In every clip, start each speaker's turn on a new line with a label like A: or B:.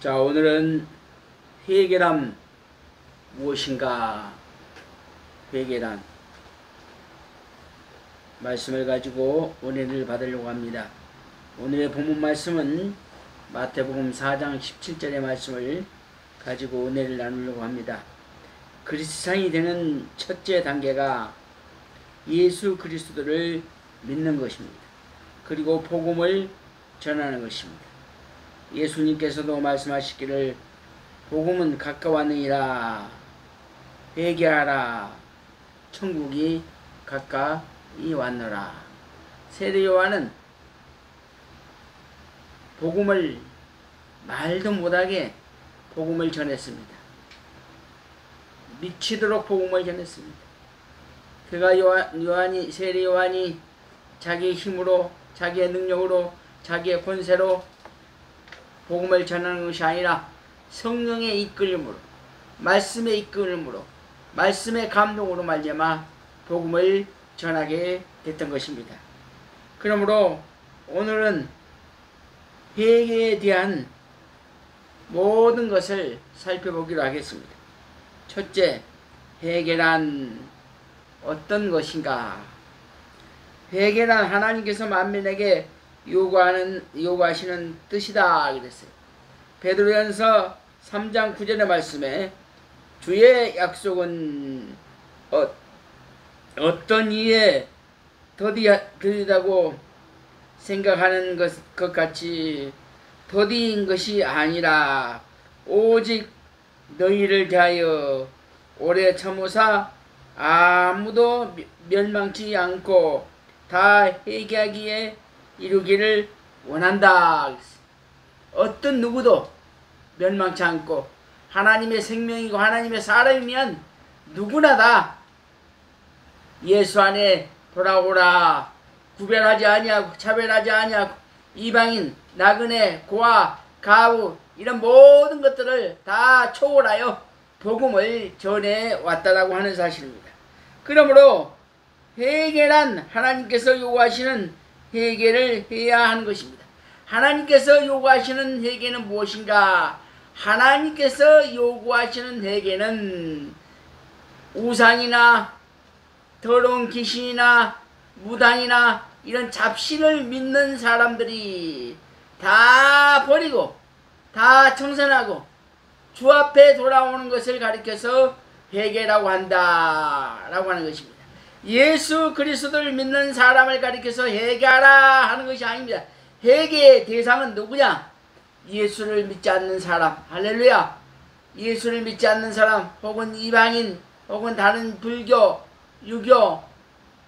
A: 자, 오늘은 회개란 무엇인가? 회개란 말씀을 가지고 은혜를 받으려고 합니다. 오늘의 본문 말씀은 마태복음 4장 17절의 말씀을 가지고 은혜를 나누려고 합니다. 그리스도인이 되는 첫째 단계가 예수 그리스도를 믿는 것입니다. 그리고 복음을 전하는 것입니다. 예수님께서도 말씀하시기를 복음은 가까웠느니라, 회개하라, 천국이 가까이 왔노라. 세례 요한은 복음을 말도 못하게 복음을 전했습니다. 미치도록 복음을 전했습니다. 그가 세례 요한이 자기의 힘으로, 자기의 능력으로, 자기의 권세로 복음을 전하는 것이 아니라 성령의 이끌림으로, 말씀의 이끌림으로, 말씀의 감동으로 말미암아 복음을 전하게 됐던 것입니다. 그러므로 오늘은 회개에 대한 모든 것을 살펴보기로 하겠습니다. 첫째, 회개란 어떤 것인가? 회개란 하나님께서 만민에게 요구하시는 뜻이다 그랬어요. 베드로전서 3장 9절의 말씀에 주의 약속은 어떤 이에 더디다고 생각하는 것 같이 더디인 것이 아니라 오직 너희를 대하여 오래 참으사 아무도 멸망치 않고 다 회개하기에 이루기를 원한다. 어떤 누구도 멸망치 않고 하나님의 생명이고 하나님의 사람이면 누구나 다 예수 안에 돌아오라. 구별하지 아니하고 차별하지 아니하고 이방인, 나그네, 고아, 가우 이런 모든 것들을 다 초월하여 복음을 전해 왔다라고 하는 사실입니다. 그러므로 회개란 하나님께서 요구하시는 회개를 해야 하는 것입니다. 하나님께서 요구하시는 회개는 무엇인가? 하나님께서 요구하시는 회개는 우상이나 더러운 귀신이나 무당이나 이런 잡신을 믿는 사람들이 다 버리고 다 청산하고 주 앞에 돌아오는 것을 가리켜서 회개라고 한다라고 하는 것입니다. 예수 그리스도를 믿는 사람을 가리켜서 회개하라 하는 것이 아닙니다. 회개의 대상은 누구냐? 예수를 믿지 않는 사람. 할렐루야. 예수를 믿지 않는 사람, 혹은 이방인, 혹은 다른 불교, 유교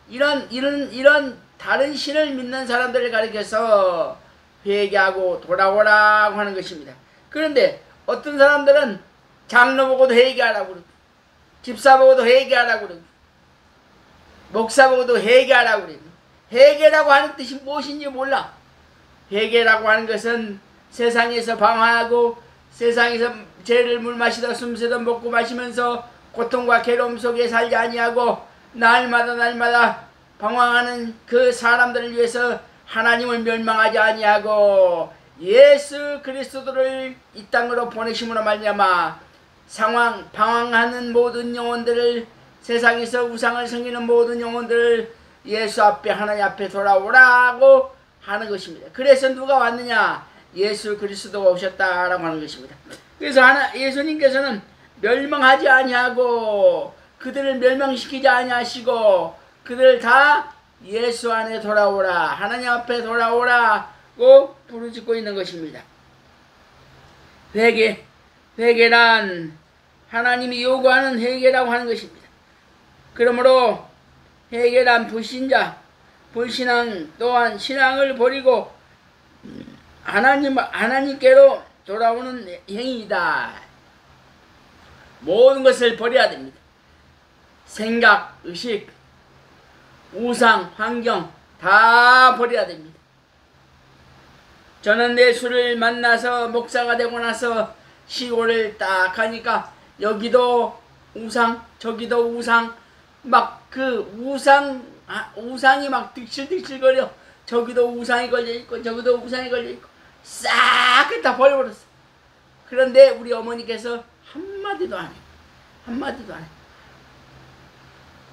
A: 이런 다른 신을 믿는 사람들을 가리켜서 회개하고 돌아오라고 하는 것입니다. 그런데 어떤 사람들은 장로 보고도 회개하라고 그러고, 집사 보고도 회개하라고 그러고, 목사 보고도 회개하라고 그래요. 회개라고 하는 뜻이 무엇인지 몰라. 회개라고 하는 것은 세상에서 방황하고 세상에서 죄를 물 마시다 숨쉬다 먹고 마시면서 고통과 괴로움 속에 살지 아니하고 날마다 방황하는 그 사람들을 위해서 하나님을 멸망하지 아니하고 예수 그리스도를 이 땅으로 보내심으로 말미암아 방황하는 모든 영혼들을, 세상에서 우상을 섬기는 모든 영혼들을 예수 앞에, 하나님 앞에 돌아오라고 하는 것입니다. 그래서 누가 왔느냐? 예수 그리스도가 오셨다라고 하는 것입니다. 그래서 예수님께서는 멸망하지 아니하고 그들을 멸망시키지 아니하시고 그들 다 예수 안에 돌아오라, 하나님 앞에 돌아오라고 부르짖고 있는 것입니다. 회개란 하나님이 요구하는 회개라고 하는 것입니다. 그러므로 회개란 불신앙 또한 신앙을 버리고 하나님께로 돌아오는 행위이다. 모든 것을 버려야 됩니다. 생각, 의식, 우상, 환경 다 버려야 됩니다. 저는 예수를 만나서 목사가 되고 나서 시골을 딱 가니까 여기도 우상, 저기도 우상, 막 그 우상이 막 득실득실거려. 저기도 우상이 걸려있고 저기도 우상이 걸려있고 싹 다 버려버렸어. 그런데 우리 어머니께서 한마디도 안 해. 한마디도 안 해.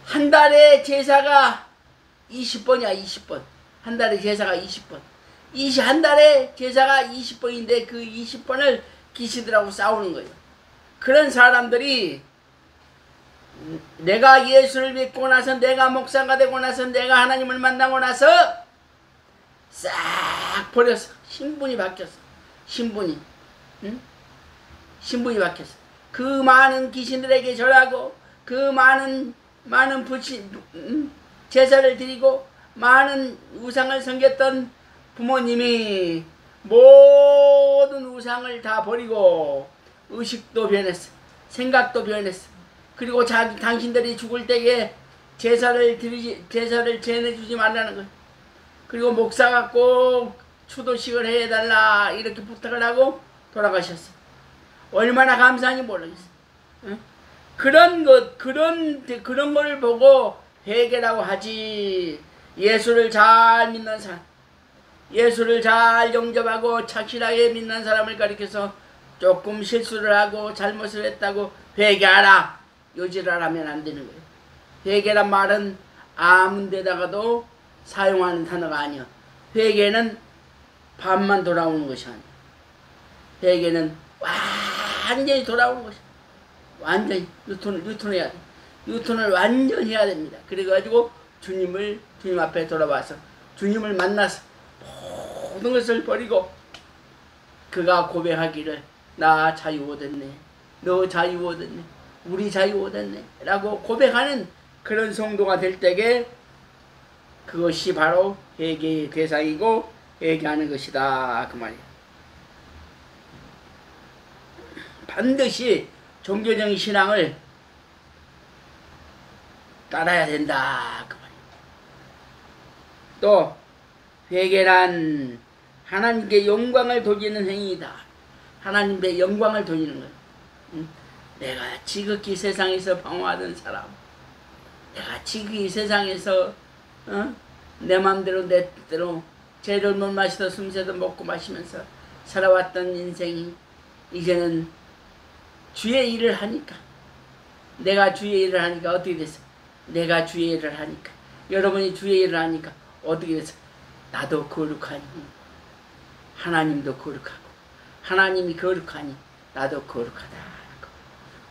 A: 한 달에 제사가 20번이야, 20번. 한 달에 제사가 20번. 한 달에 제사가 20번인데 그 20번을 귀신들하고 싸우는 거예요. 그런 사람들이 내가 예수를 믿고 나서, 내가 목사가 되고 나서, 내가 하나님을 만나고 나서 싹 버렸어. 신분이 바뀌었어. 신분이. 응? 신분이 바뀌었어. 그 많은 귀신들에게 절하고 그 많은 제사를 드리고 많은 우상을 섬겼던 부모님이 모든 우상을 다 버리고 의식도 변했어. 생각도 변했어. 그리고 당신들이 죽을 때에 제사를 지내주지 말라는 거예요. 그리고 목사가 꼭 추도식을 해달라 이렇게 부탁을 하고 돌아가셨어. 얼마나 감사한지 모르겠어. 응? 그런 걸 보고 회개라고 하지. 예수를 잘 믿는 사람, 예수를 잘 영접하고 착실하게 믿는 사람을 가리켜서 조금 실수를 하고 잘못을 했다고 회개하라, 요지랄하면 안 되는 거예요. 회개란 말은 아무 데다가도 사용하는 단어가 아니야. 회개는 반만 돌아오는 것이 아니야. 회개는 완전히 돌아오는 것이야. 완전히 유턴해야 돼. 유턴을 완전히 해야 됩니다. 그래가지고 주님 앞에 돌아와서 주님을 만나서 모든 것을 버리고 그가 고백하기를 나 자유 얻었네, 너 자유 얻었네, 우리 자유 얻었네 라고 고백하는 그런 성도가 될 때에 그것이 바로 회개의 대상이고 회개하는 것이다 그 말이야. 반드시 종교적인 신앙을 따라야 된다 그 말이야. 또 회개란 하나님께 영광을 돌리는 행위이다. 하나님께 영광을 돌리는 거야. 응? 내가 지극히 세상에서 방황하던 사람, 내가 지극히 세상에서 내 맘대로 내 뜻대로 죄를 못 마시던 숨새도 먹고 마시면서 살아왔던 인생이 이제는 주의 일을 하니까, 내가 주의 일을 하니까 어떻게 됐어? 내가 주의 일을 하니까, 여러분이 주의 일을 하니까 어떻게 됐어? 나도 거룩하니 하나님도 거룩하고, 하나님이 거룩하니 나도 거룩하다.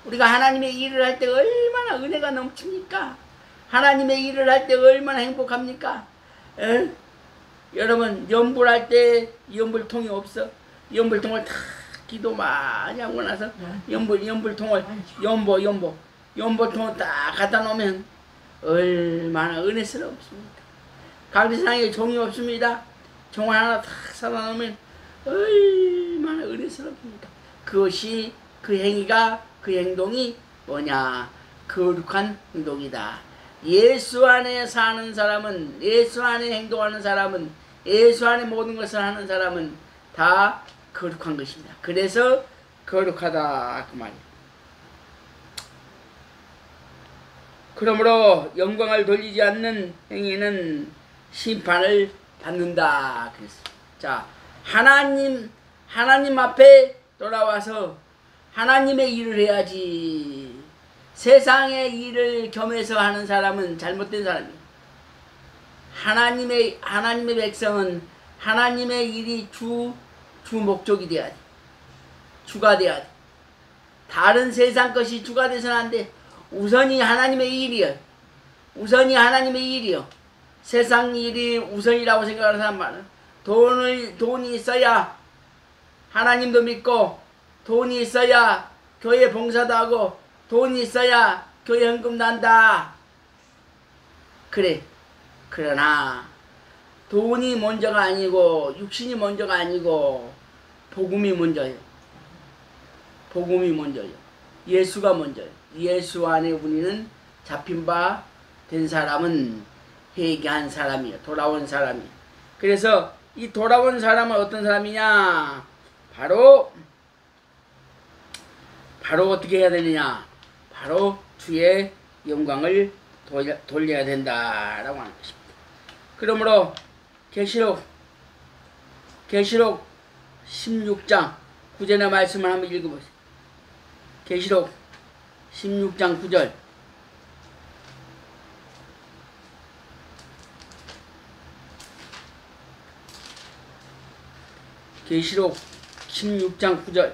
A: 우리가 하나님의 일을 할 때 얼마나 은혜가 넘칩니까? 하나님의 일을 할 때 얼마나 행복합니까? 에? 여러분 연불할 때 연불통이 없어? 연불통을 다 기도 많이 하고 나서 연불통을 연보통을 딱 갖다 놓으면 얼마나 은혜스럽습니까? 강대상에 종이 없습니다. 종 하나 딱 사다 놓으면 얼마나 은혜스럽습니까? 그것이 그 행위가, 그 행동이 뭐냐? 거룩한 행동이다. 예수 안에 사는 사람은, 예수 안에 행동하는 사람은, 예수 안에 모든 것을 하는 사람은 다 거룩한 것입니다. 그래서 거룩하다 그 말이에요. 그러므로 영광을 돌리지 않는 행위는 심판을 받는다 그랬어요. 자, 하나님 앞에 돌아와서 하나님의 일을 해야지. 세상의 일을 겸해서 하는 사람은 잘못된 사람이에요. 하나님의 백성은 하나님의 일이 주 목적이 돼야 돼. 주가 돼야 돼. 다른 세상 것이 주가 돼서는 안 돼. 우선이 하나님의 일이요. 우선이 하나님의 일이요. 세상 일이 우선이라고 생각하는 사람 많아요. 돈이 있어야 하나님도 믿고, 돈이 있어야 교회 봉사도 하고, 돈이 있어야 교회 헌금 난다. 그래. 그러나 돈이 먼저가 아니고 육신이 먼저가 아니고 복음이 먼저예요. 복음이 먼저예요. 예수가 먼저예요. 예수 안에 우리는 잡힌 바 된 사람은 회개한 사람이에요. 돌아온 사람이에요. 그래서 이 돌아온 사람은 어떤 사람이냐? 바로 어떻게 해야 되느냐? 바로 주의 영광을 돌려야 된다라고 하는 것입니다. 그러므로 계시록 16장 구절의 말씀을 한번 읽어보세요. 계시록 16장 9절. 계시록 16장 9절.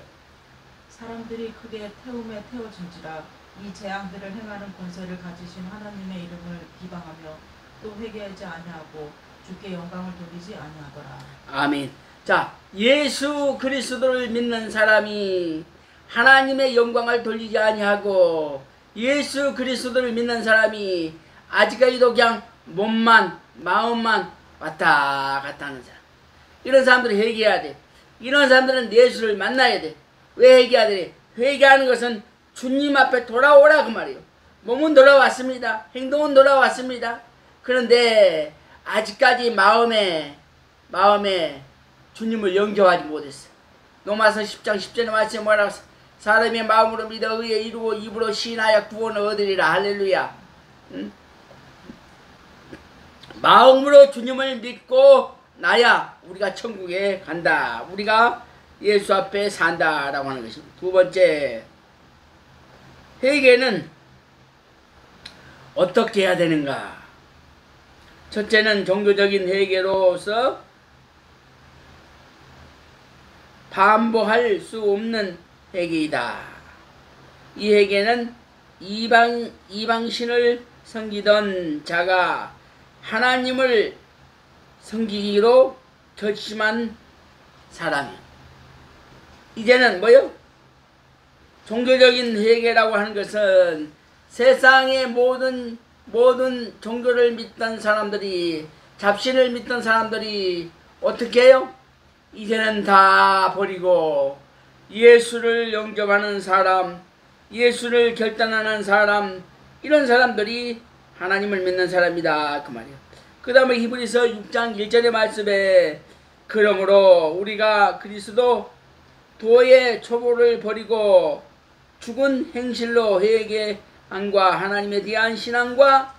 B: 사람들이 크게 태움에 태워진지라 이 재앙들을 행하는 권세를 가지신 하나님의 이름을 비방하며 또 회개하지 아니하고 주께 영광을 돌리지 아니하더라.
A: 아멘. 자, 예수 그리스도를 믿는 사람이 하나님의 영광을 돌리지 아니하고 예수 그리스도를 믿는 사람이 아직까지도 그냥 몸만 마음만 왔다 갔다 하는 사람, 이런 사람들은 회개해야 돼. 이런 사람들은 예수를 만나야 돼. 왜 회개해야 돼? 회개하는 것은 주님 앞에 돌아오라 그 말이에요. 몸은 돌아왔습니다. 행동은 돌아왔습니다. 그런데 아직까지 마음에 주님을 영접하지 못했어. 로마서 10장 10절에 말씀에 뭐라고 했어? 사람의 마음으로 믿어 의에 이루고 입으로 시인하여 구원을 얻으리라. 할렐루야. 응? 마음으로 주님을 믿고 나야 우리가 천국에 간다. 우리가 예수 앞에 산다라고 하는 것입니다. 두 번째, 회개는 어떻게 해야 되는가? 첫째는 종교적인 회개로서 반복할 수 없는 회개이다. 이 회개는 이방신을 섬기던 자가 하나님을 섬기기로 결심한 사람이요. 이제는 뭐요? 종교적인 회개라고 하는 것은 세상의 모든 종교를 믿던 사람들이, 잡신을 믿던 사람들이 어떻게 해요? 이제는 다 버리고 예수를 영접하는 사람, 예수를 결단하는 사람, 이런 사람들이 하나님을 믿는 사람이다 그 말이에요. 그 다음에 히브리서 6장 1절의 말씀에 그러므로 우리가 그리스도 도의 초보를 버리고 죽은 행실로 회개함과 하나님에 대한 신앙과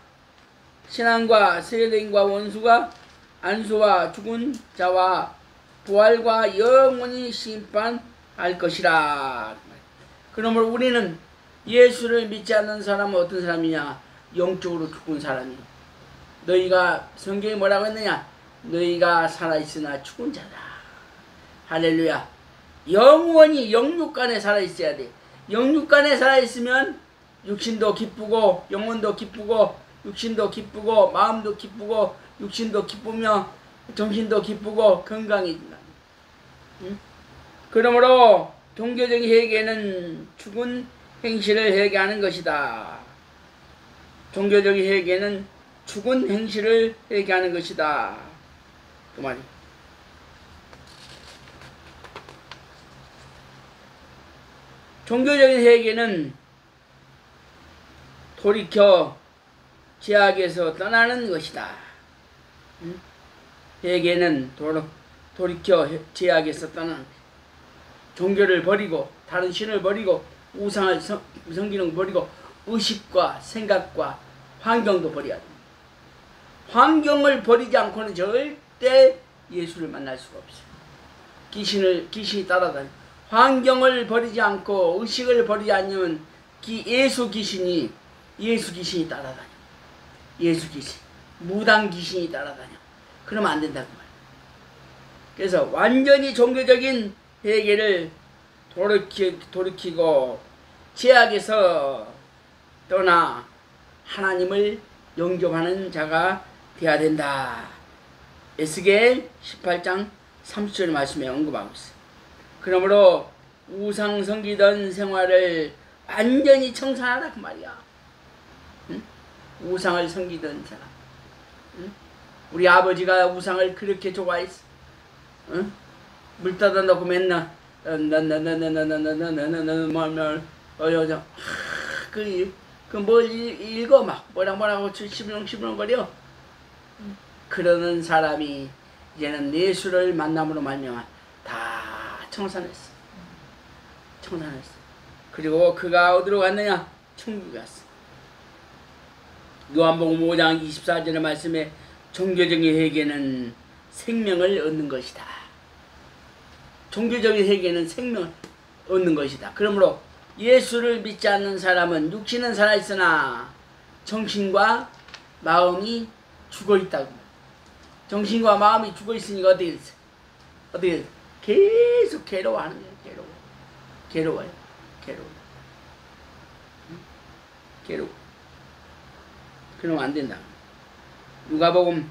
A: 세례인과 원수가 안수와 죽은 자와 부활과 영원히 심판할 것이라. 그러므로 우리는 예수를 믿지 않는 사람은 어떤 사람이냐? 영적으로 죽은 사람이에요. 너희가 성경이 뭐라고 했느냐? 너희가 살아있으나 죽은 자다. 할렐루야. 영원히 영육간에 살아있어야 돼. 영육간에 살아있으면 육신도 기쁘고 영혼도 기쁘고 육신도 기쁘고 마음도 기쁘고 육신도 기쁘며 정신도 기쁘고 건강해진다. 응? 그러므로 종교적인 회개는 죽은 행실을 회개하는 것이다. 종교적인 회개는 죽은 행실을 회개하는 것이다. 그 말이. 종교적인 회개는 돌이켜 죄악에서 떠나는 것이다. 응? 회개는 돌이켜 죄악에서 떠나는 것이다. 종교를 버리고 다른 신을 버리고 우상을 섬기는 걸 버리고 의식과 생각과 환경도 버려야 됩니다. 환경을 버리지 않고는 절대 예수를 만날 수가 없어요. 귀신이 따라다녀. 환경을 버리지 않고 의식을 버리지 않으면 예수 귀신이 따라다녀. 예수 귀신, 무당 귀신이 따라다녀. 그러면 안 된다고 말이에요. 그래서 완전히 종교적인 회개를 돌이키고 죄악에서 떠나 하나님을 영접하는 자가 되어야 된다. 에스겔 18장 30절 말씀에 언급하고 있어요. 그러므로 우상 섬기던 생활을 완전히 청산하라 그 말이야. 응? 우상을 섬기던 사람. 응? 우리 아버지가 우상을 그렇게 좋아했어. 응? 물 떠다 놓고 맨날 뭘 읽어 막 뭐라고 시부렁거려. 그러는 사람이 이제는 예수를 만남으로 말미암아 다 청산했어. 그리고 그가 어디로 갔느냐? 천국에 갔어. 요한복음 5장 24절의 말씀에 종교적인 회개는 생명을 얻는 것이다. 종교적인 회개는 생명을 얻는 것이다. 그러므로 예수를 믿지 않는 사람은 육신은 살아있으나 정신과 마음이 죽어있다고. 정신과 마음이 죽어있으니까 어떻게 됐어요? 어떻게 됐어요? 계속 괴로워하는 거예요. 괴로워요. 괴로워. 그러면 안 된다. 누가복음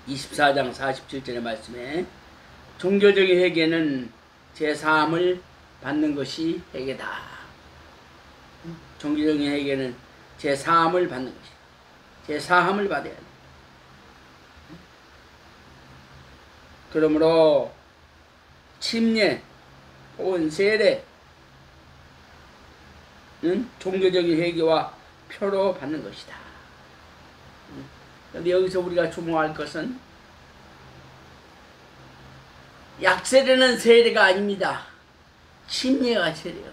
A: 24장 47절의 말씀에 종교적인 회개는 제3을 받는 것이 회개다. 종교적인 회개는 제3을 받는 것이다. 제4함을 받아야 돼. 그러므로 침례 혹은 세례는 종교적인 회개와 표로 받는 것이다. 그런데 여기서 우리가 주목할 것은 약세례는 세례가 아닙니다. 침례가 세례예요.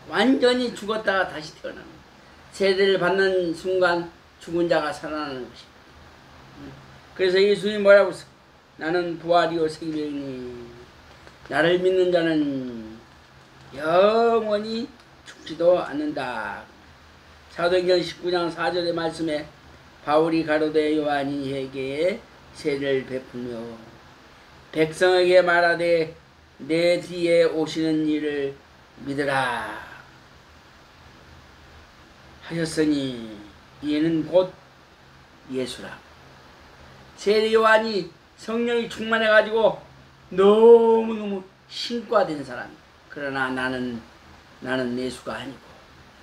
A: 완전히 죽었다가 다시 태어나는 거예요. 세례를 받는 순간 죽은 자가 살아나는 것입니다. 그래서 예수님이 뭐라고 했어요? 나는 부활이요 생명이니 나를 믿는 자는 영원히 죽지도 않는다. 사도행전 19장 4절의 말씀에 바울이 가로되 요한이 회개에 세례를 베풀며 백성에게 말하되 내 뒤에 오시는 이를 믿으라 하셨으니 이는 곧 예수라. 세례 요한이 성령이 충만해가지고 너무너무 신과된 사람. 그러나 나는 예수가 아니고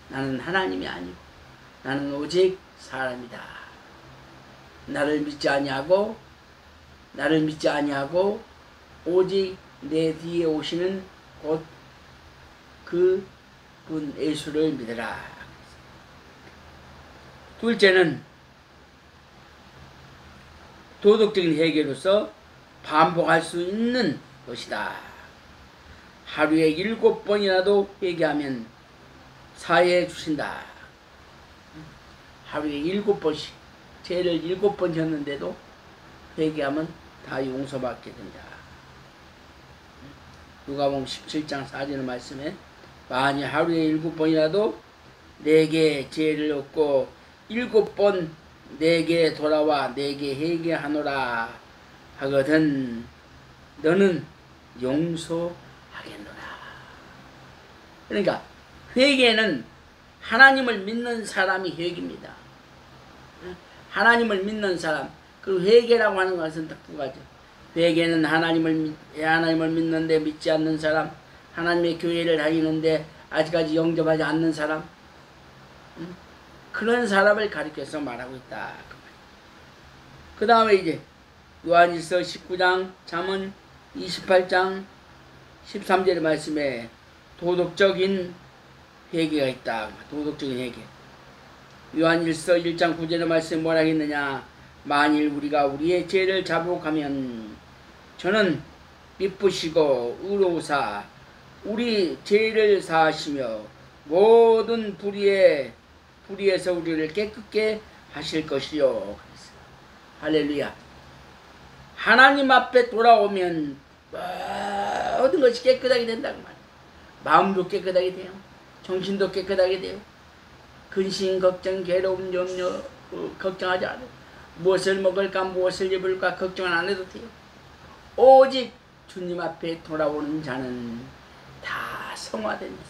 A: 나는 하나님이 아니고 나는 오직 사람이다. 나를 믿지 아니하고 오직 내 뒤에 오시는 곧 그분 예수를 믿으라. 둘째는 도덕적인 회개로서 반복할 수 있는 것이다. 하루에 7번이라도 회개하면 사해 주신다. 하루에 7번씩 죄를 7번 졌는데도 회개하면 다 용서받게 된다. 누가복음 17장 4절 말씀에 만일 하루에 7번이라도 내게 죄를 얻고 7번 내게 돌아와 내게 회개하노라 하거든 너는 용서하겠노라. 그러니까 회개는 하나님을 믿는 사람이 회개입니다. 하나님을 믿는 사람. 그 회개라고 하는 것은 딱 두 가지. 회개는 하나님을 믿는데 믿지 않는 사람, 하나님의 교회를 다니는데 아직까지 영접하지 않는 사람, 그런 사람을 가리켜서 말하고 있다. 그 다음에 이제 요한일서 19장, 잠언 28장 13절의 말씀에 도덕적인 회개가 있다. 도덕적인 회개. 요한일서 1장 9절의 말씀에 뭐라 했느냐. 만일 우리가 우리의 죄를 자복하면 저는 미쁘시고 의로우사 우리 죄를 사하시며 모든 불의에서 우리를 깨끗게 하실 것이요. 할렐루야. 하나님 앞에 돌아오면 모든 것이 깨끗하게 된다고 말이야. 마음도 깨끗하게 돼요. 정신도 깨끗하게 돼요. 근심, 걱정, 괴로움, 염려 걱정하지 않아요. 무엇을 먹을까 무엇을 입을까 걱정은 안 해도 돼요. 오직 주님 앞에 돌아오는 자는 다 성화된다.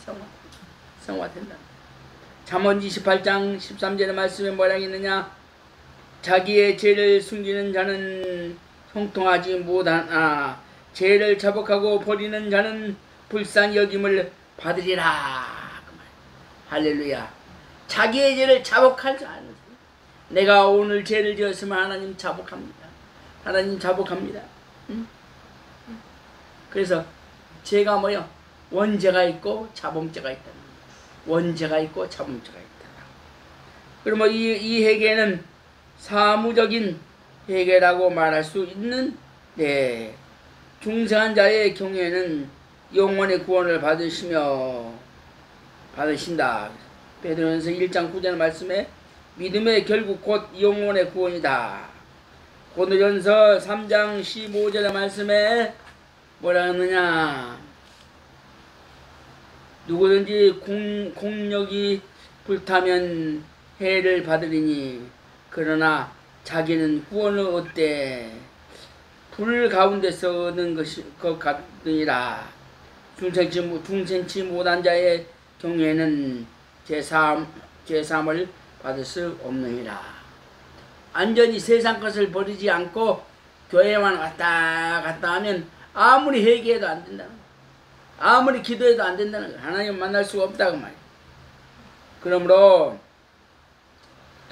A: 성화된다. 잠언 28장 13절의 말씀에 뭐라 했느냐. 자기의 죄를 숨기는 자는 형통하지 못하나 죄를 자복하고 버리는 자는 불쌍히 여김을 받으리라. 할렐루야. 자기의 죄를 자복할 줄 아는 사람. 내가 오늘 죄를 지었으면 하나님 자복합니다. 하나님 자복합니다. 그래서 죄가 뭐요? 원죄가 있고 자범죄가 있다. 원죄가 있고 자범죄가 있다. 그러면 이 회개는 사무적인 회개라고 말할 수 있는 중생한 자의 경우에는 영원의 구원을 받으신다. 베드로전서 1장 9절 말씀에 믿음의 결국 곧 영혼의 구원이다. 고린도전서 3장 15절의 말씀에 뭐라 하느냐. 누구든지 공력이 불타면 해를 받으리니 그러나 자기는 구원을 얻되 불 가운데서 얻는 것 같으니라. 중생치 못한 자의 경우에는 제사함을 받을 수 없느니라. 완전히 세상 것을 버리지 않고 교회만 왔다 갔다 하면 아무리 회개해도 안 된다는 거야. 아무리 기도해도 안 된다는 거야. 하나님 만날 수가 없다고 말이야. 그러므로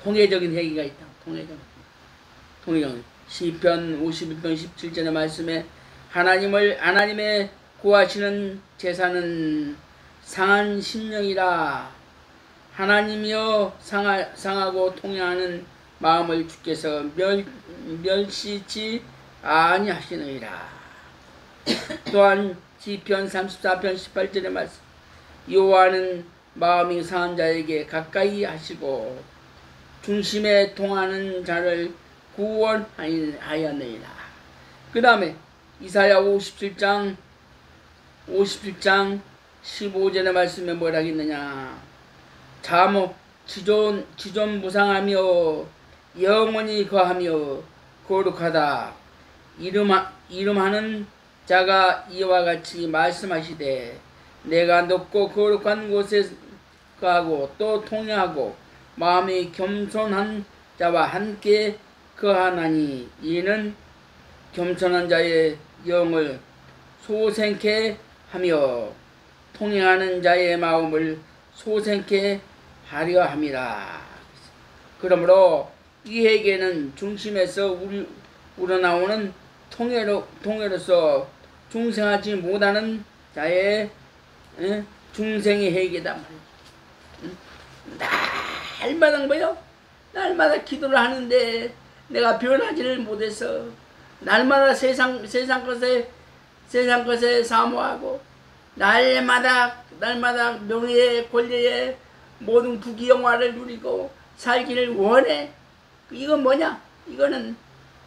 A: 통계적인 회개가 있다. 통계적인 시편 51편 17절의 말씀에 하나님의 구하시는 제사는 상한 심령이라. 하나님이여 상하고 통회하는 마음을 주께서 멸시치 아니하시느니라. 또한 시편 34편 18절의 말씀 여호와는 마음이 상한 자에게 가까이 하시고 중심에 통하는 자를 구원하였느니라. 그 다음에 이사야 57장 15절의 말씀에 뭐라 하겠느냐. 지존 무상하며 영원히 거하며 거룩하다. 이름하는 자가 이와 같이 말씀하시되 내가 높고 거룩한 곳에 거하고 또 통회하고 마음이 겸손한 자와 함께 거하나니 이는 겸손한 자의 영을 소생케 하며 통행하는 자의 마음을 소생케 하려 함이라. 그러므로 이 회개는 중심에서 우러나오는 통해로서 중생하지 못하는 자의 중생의 회개다. 날마다 뭐요? 날마다 기도를 하는데 내가 변하지를 못해서 날마다 세상 것에 사모하고 날마다 명예에 권리에 모든 부귀영화를 누리고 살기를 원해. 이건 뭐냐? 이거는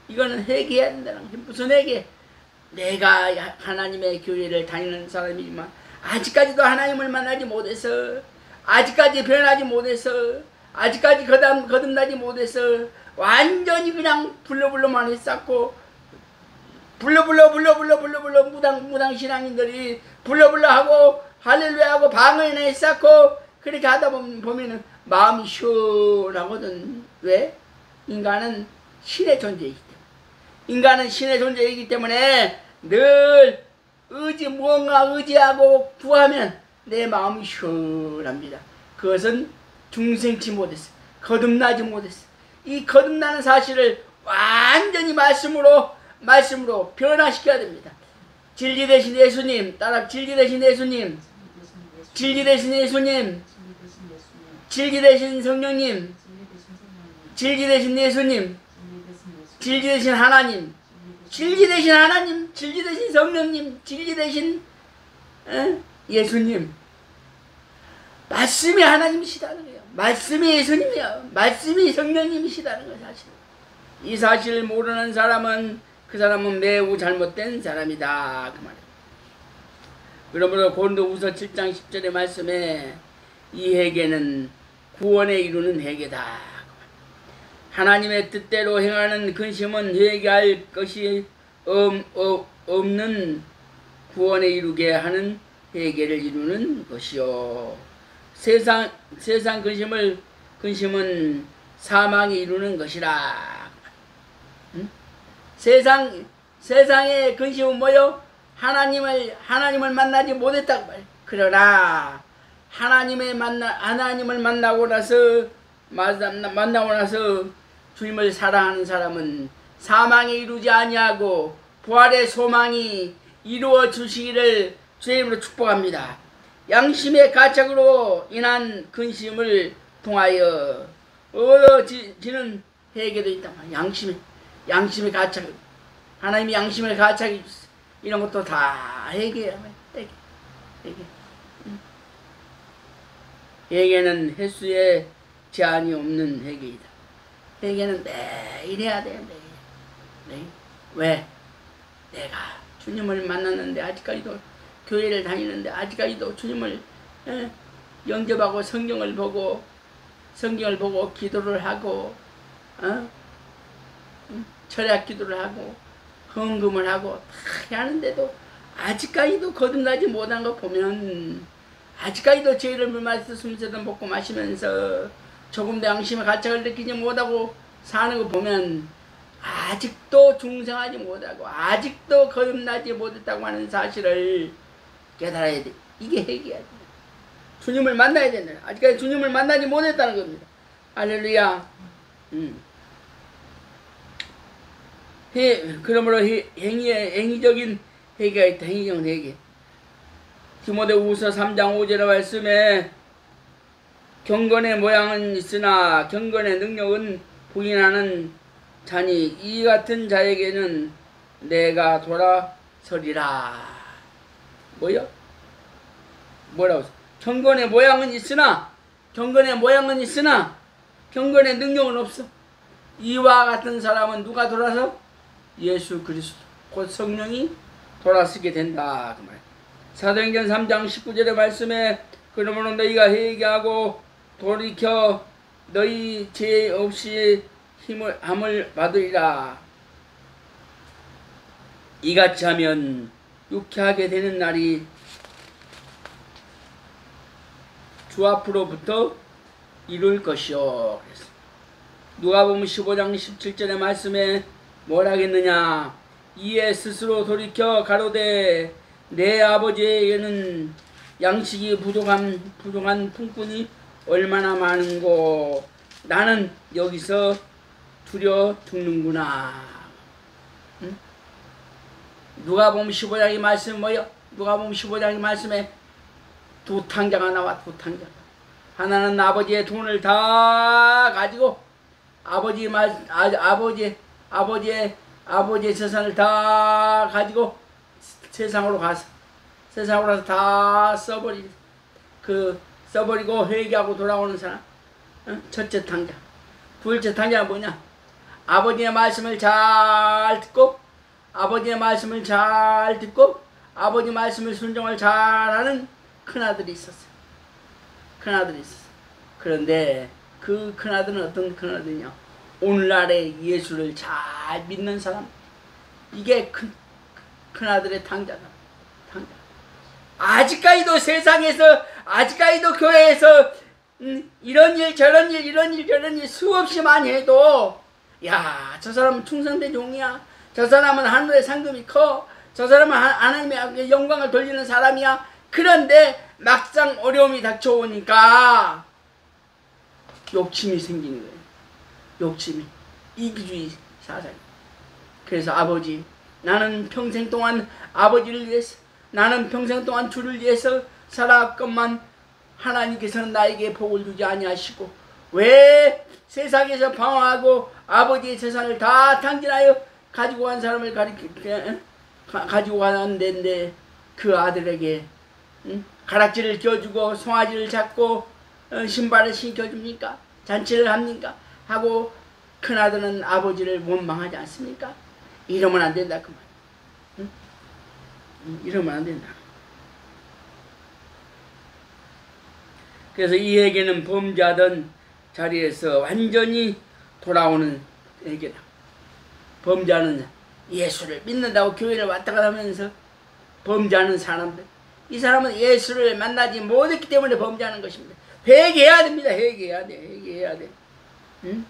A: 회개해야 된다는 거지. 무슨 회개? 내가 하나님의 교회를 다니는 사람이지만 아직까지도 하나님을 만나지 못해서, 아직까지 변하지 못해서, 아직까지 거듭나지 못해서 완전히 그냥 불러만 했었고, 불러 무당 신앙인들이 불러 하고 할렐루야 하고 방언이나 했었고, 그렇게 하다 보면은 마음이 시원하거든. 왜? 인간은 신의 존재이기 때문에 늘 무언가 의지하고 구하면 내 마음이 시원합니다. 그것은 중생치 못했어. 거듭나지 못했어. 이 거듭나는 사실을 완전히 말씀으로 변화시켜야 됩니다. 진리 되신 예수님, 따라 진리 되신 예수님, 진리 되신 예수님, 진리 되신 성령님, 진리 되신 예수님, 진리 되신 하나님, 진리 되신 하나님, 진리 되신 성령님, 진리 되신 예수님. 말씀이 하나님이시다는 거예요. 말씀이 예수님이요. 말씀이 성령님이시다는 거예요. 사실. 이 사실을 모르는 사람은 그 사람은 매우 잘못된 사람이다. 그 말이에요. 그러므로 고린도후서 7장 10절의 말씀에 이 회개는 구원에 이루는 회개다. 하나님의 뜻대로 행하는 근심은 회개할 것이 없는 구원에 이루게 하는 회개를 이루는 것이요. 세상 근심은 사망에 이루는 것이라. 응? 세상의 근심은 뭐요? 하나님을 만나지 못했다고 말이에요. 그러나 하나님을 만나고 나서 주님을 사랑하는 사람은 사망에 이루지 아니하고 부활의 소망이 이루어 주시기를 주님으로 축복합니다. 양심의 가책으로 인한 근심을 통하여 지는 회개도 있단 말이야. 양심의 가책, 하나님이 양심을 가책해 주세요. 이런 것도 다 회개야. 회개는 횟수에 제한이 없는 회개이다. 회개는 매일 해야 돼요. 매일. 네? 왜? 내가 주님을 만났는데 아직까지도 교회를 다니는데 아직까지도 주님을 영접하고 성경을 보고 기도를 하고 철학 기도를 하고 헌금을 하고 다 하는데도 아직까지도 거듭나지 못한 거 보면, 아직까지도 죄를 물마셔서 숨쉬던 먹고 마시면서 조금 더 양심의 가책을 느끼지 못하고 사는 거 보면 아직도 중생하지 못하고 아직도 거듭나지 못했다고 하는 사실을 깨달아야 돼. 이게 회개해야 돼. 주님을 만나야 된다. 아직까지 주님을 만나지 못했다는 겁니다. 할렐루야. 그러므로 행위적인 회개가 있다. 행위적인 회개. 디모데후서 3장 5절의 말씀에 경건의 모양은 있으나 경건의 능력은 부인하는 자니 이 같은 자에게는 내가 돌아서리라. 뭐요? 뭐라고? 경건의 모양은 있으나 경건의 능력은 없어. 이와 같은 사람은 누가 돌아서? 예수 그리스도 곧 성령이 돌아서게 된다. 그 말. 사도행전 3장 19절의 말씀에 그러므로 너희가 회개하고 돌이켜 너희 죄 없이 함을 받으리라. 이같이 하면 유쾌하게 되는 날이 주 앞으로부터 이룰 것이요. 그래서 누가복음 15장 17절의 말씀에 뭘 하겠느냐? 이에 스스로 돌이켜 가로되 내 아버지에게는 양식이 부족한 품꾼이 얼마나 많은고 나는 여기서 두려 죽는구나. 응? 누가복음 15장의 말씀은 뭐요? 누가복음 15장의 말씀에 두 탕자가 나와. 두 탕자. 하나는 아버지의 돈을 다 가지고 아버지의 재산을 다 가지고 세상으로 가서 다 써버리고 회개하고 돌아오는 사람. 첫째 탕자. 둘째 탕자는 뭐냐? 아버지의 말씀을 잘 듣고 아버지 말씀을 순종을 잘하는 큰아들이 있었어요. 그런데 그 큰아들은 어떤 큰아들이냐? 오늘날의 예수를 잘 믿는 사람. 이게 큰아들의 탕자다. 아직까지도 세상에서, 아직까지도 교회에서 이런 일 저런 일 수없이 많이 해도 야, 저 사람은 충성된 종이야. 저 사람은 하늘의 상급이 커. 저 사람은 하나님의 영광을 돌리는 사람이야. 그런데 막상 어려움이 닥쳐오니까 욕심이 생기는 거예요. 욕심이. 이기주의 사상. 그래서 아버지, 나는 평생 동안 아버지를 위해서, 나는 평생 동안 주를 위해서 살아왔건만 하나님께서는 나에게 복을 주지 아니하시고 왜 세상에서 방황하고 아버지의 재산을 다 탕진하여 가지고 간 사람을 가지고 가는데 그 아들에게 가락지를 껴주고 송아지를 잡고 신발을 신겨줍니까? 잔치를 합니까? 하고 큰아들은 아버지를 원망하지 않습니까? 이러면 안 된다 그 말. 이러면 안 된다. 그래서 이 회개는 범죄하던 자리에서 완전히 돌아오는 회개다. 범죄하는 예수를 믿는다고 교회를 왔다 갔다 하면서 범죄하는 사람들, 이 사람은 예수를 만나지 못했기 때문에 범죄하는 것입니다. 회개해야 됩니다. 회개해야 돼. 응?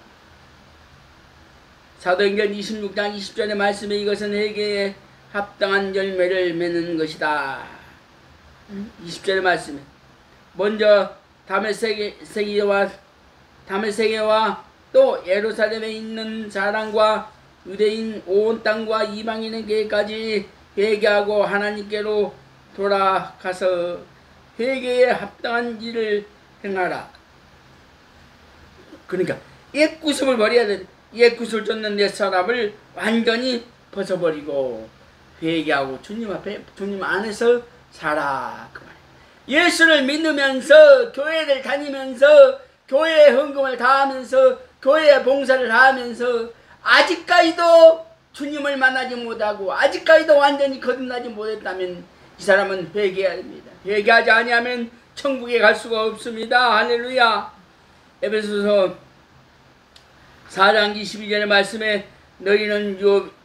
A: 사도행전 26장 20절의 말씀에 이것은 회개에 합당한 열매를 맺는 것이다. 20절의 말씀에 먼저 다메섹에와 또 예루살렘에 있는 사람과 유대인 온 땅과 이방인에게까지 회개하고 하나님께로 돌아가서 회개에 합당한 일을 행하라. 그러니까 옛구습을 버려야 돼. 옛구습을 쫓는 옛 사람을 완전히 벗어버리고 회개하고 주님 앞에, 주님 안에서 살아. 그 말. 예수를 믿으면서 교회를 다니면서 교회에 헌금을 다하면서 교회에 봉사를 다하면서 아직까지도 주님을 만나지 못하고 아직까지도 완전히 거듭나지 못했다면 이 사람은 회개해야 됩니다. 회개하지 아니하면 천국에 갈 수가 없습니다. 할렐루야. 에베소서 4장 22절의 말씀에 너희는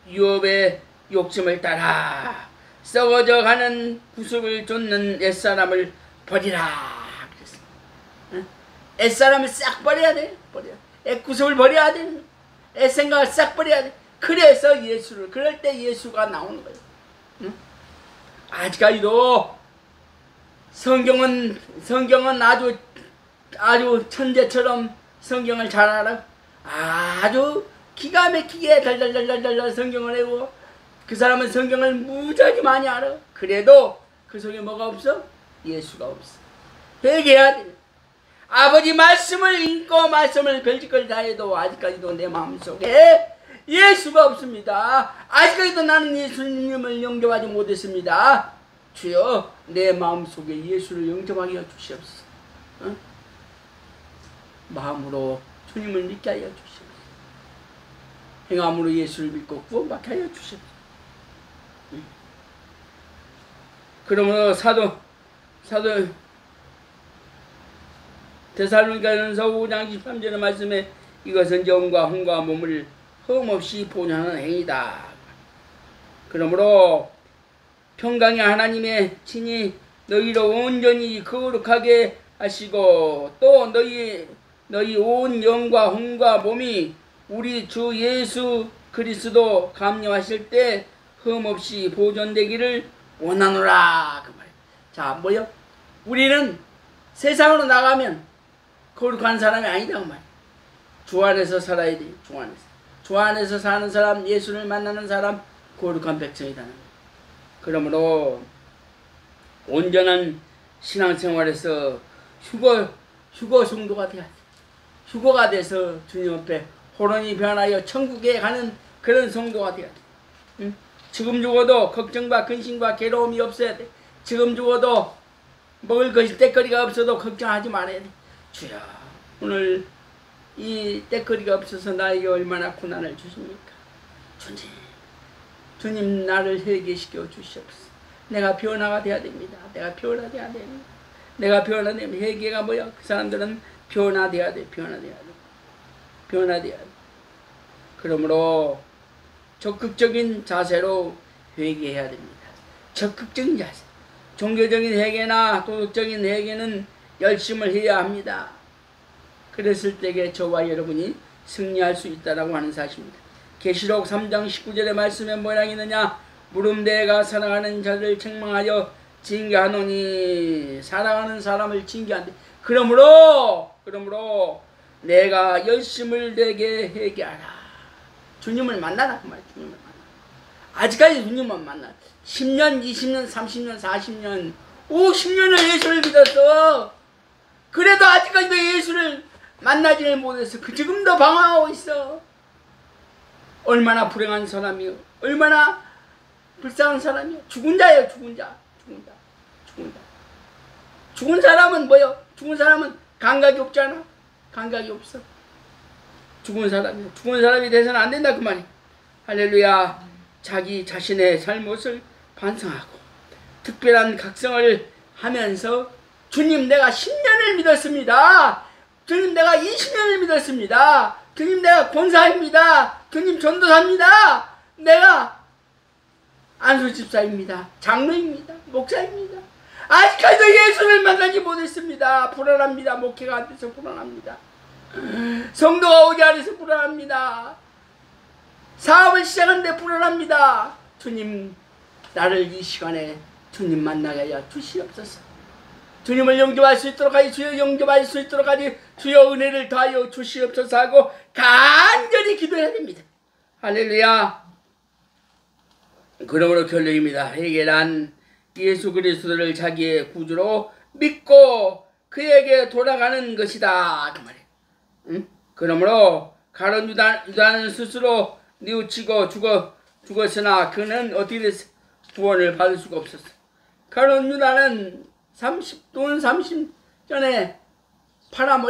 A: 유업의 욕심을 따라 썩어져 가는 구습을 쫓는 옛사람을 버리라. 그랬어. 옛사람을 싹 버려야 돼. 옛구습을 버려야 돼. 옛생각을 싹 버려야 돼. 그래서 예수를, 그럴 때 예수가 나오는 거예요. 응? 아직까지도 성경은 아주 천재처럼 성경을 잘 알아. 아주 기가 막히게 달달달달달 성경을 외워. 그 사람은 성경을 무지하게 많이 알아. 그래도 그 속에 뭐가 없어? 예수가 없어. 회개해야 돼. 아버지 말씀을 읽고 말씀을 별짓거리 다 해도 아직까지도 내 마음속에 예수가 없습니다. 아직까지도 나는 예수님을 영접하지 못했습니다. 주여, 내 마음속에 예수를 영접하게 해 주시옵소서. 어? 마음으로 주님을 믿게 하여 주시옵소서. 행함으로 예수를 믿고 구원받게 하여 주시옵소서. 그러므로 사도 데살로니가전서 5장 13절의 말씀에 이것은 영과 혼과 몸을 흠없이 보존하는 행위다. 그러므로 평강의 하나님의 친히 너희로 온전히 거룩하게 하시고 또 너희 온 영과 혼과 몸이 우리 주 예수 그리스도 감령하실 때 흠없이 보존되기를 원하노라. 그 말이에요. 자, 뭐요? 우리는 세상으로 나가면 거룩한 사람이 아니다. 그 말이에요. 주 안에서 살아야 돼. 주 안에서 사는 사람, 예수를 만나는 사람, 거룩한 백성이다. 그러므로 온전한 신앙생활에서 휴거 성도가 돼야 돼. 휴거가 돼서 주님 앞에 호론이 변하여 천국에 가는 그런 성도가 돼야 돼. 응? 지금 죽어도 걱정과 근심과 괴로움이 없어야 돼. 지금 죽어도 먹을 것이 때거리가 없어도 걱정하지 말아야 돼. 주여, 오늘 이 때거리가 없어서 나에게 얼마나 고난을 주십니까? 주님 나를 회개시켜 주시옵소서. 내가 변화가 돼야 됩니다. 내가 변화돼야 됩니다. 내가 변화되면 회개가 뭐야? 그 사람들은 변화돼야 돼. 변화돼야 돼. 그러므로 적극적인 자세로 회개해야 됩니다. 적극적인 자세. 종교적인 회개나 도덕적인 회개는 열심을 해야 합니다. 그랬을 때에 저와 여러분이 승리할 수 있다라고 하는 사실입니다. 계시록 3장 19절의 말씀에 뭐라 있느냐? 무름대가 사랑하는 자를 책망하여 징계하노니 사랑하는 사람을 징계한대. 그러므로 내가 열심을 내게 회개하라. 주님을 만나라. 그 말이야. 주님을 만나. 아직까지 주님만 만나. 10년, 20년, 30년, 40년, 50년을 예수를 믿었어. 그래도 아직까지도 예수를 만나지를 못해서 지금도 방황하고 있어. 얼마나 불행한 사람이요. 얼마나 불쌍한 사람이요. 죽은 자예요. 죽은 자. 죽은 사람은 뭐요? 죽은 사람은 감각이 없잖아. 감각이 없어. 죽은 사람이 돼서는 안 된다 그 말이야. 할렐루야. 자기 자신의 잘못을 반성하고 특별한 각성을 하면서 주님 내가 10년을 믿었습니다. 주님 내가 20년을 믿었습니다. 주님 내가 권사입니다. 주님 전도사입니다. 내가 안수집사입니다. 장로입니다. 목사입니다. 아직까지도 예수를 만나지 못했습니다. 불안합니다. 목회가 안 돼서 불안합니다. 성도가 오지 않아서 불안합니다. 사업을 시작하는데 불안합니다. 주님 나를 이 시간에 주님 만나게 하여 주시옵소서. 주님을 영접할 수 있도록 하여 주여 영접할 수 있도록 하여 주여 은혜를 더하여 주시옵소서 하고 간절히 기도해야 됩니다. 할렐루야. 그러므로 결론입니다. 회개란 예수 그리스도를 자기의 구주로 믿고 그에게 돌아가는 것이다. 그 말이에요. 응? 그러므로 가룟 유다는 스스로 뉘우치고 죽었으나 그는 어떻게 됐어? 구원을 받을 수가 없었어. 가룟 유다는 30 전에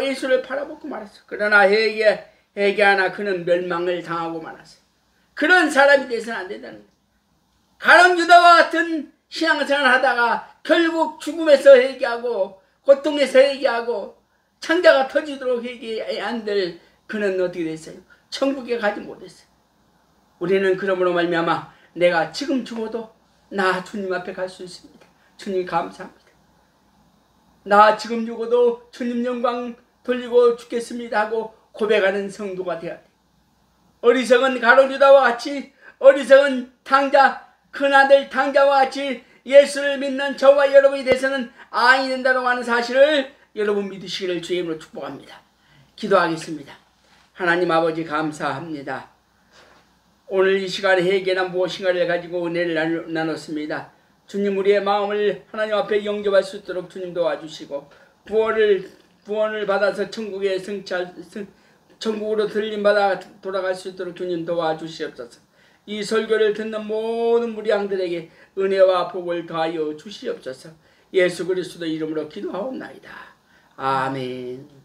A: 예수를 팔아먹고 말았어. 그러나 회개하나 그는 멸망을 당하고 말았어. 그런 사람이 돼서는 안 된다는 거예요. 가룟 유다와 같은 신앙생활을 하다가 결국 죽음에서 회개하고 고통에서 회개하고 창자가 터지도록 회개 안 될 그는 어떻게 됐어요? 천국에 가지 못했어요. 우리는 그러므로 말미암아 내가 지금 죽어도 나 주님 앞에 갈 수 있습니다. 주님 감사합니다. 나 지금 죽어도 주님 영광 돌리고 죽겠습니다 하고 고백하는 성도가 되어야 돼. 어리석은 가룟 유다와 같이, 어리석은 큰아들 탕자와 같이 예수를 믿는 저와 여러분이 돼서는 아니 된다고 하는 사실을 여러분 믿으시기를 주의 이름으로 축복합니다. 기도하겠습니다. 하나님 아버지 감사합니다. 오늘 이 시간에 회개나 무엇인가를 가지고 은혜를 나눴습니다. 주님, 우리의 마음을 하나님 앞에 영접할 수 있도록 주님 도와주시고 구원을 받아서 천국으로 들림받아 돌아갈 수 있도록 주님 도와주시옵소서. 이 설교를 듣는 모든 우리 양들에게 은혜와 복을 더하여 주시옵소서. 예수 그리스도 이름으로 기도하옵나이다. 아멘.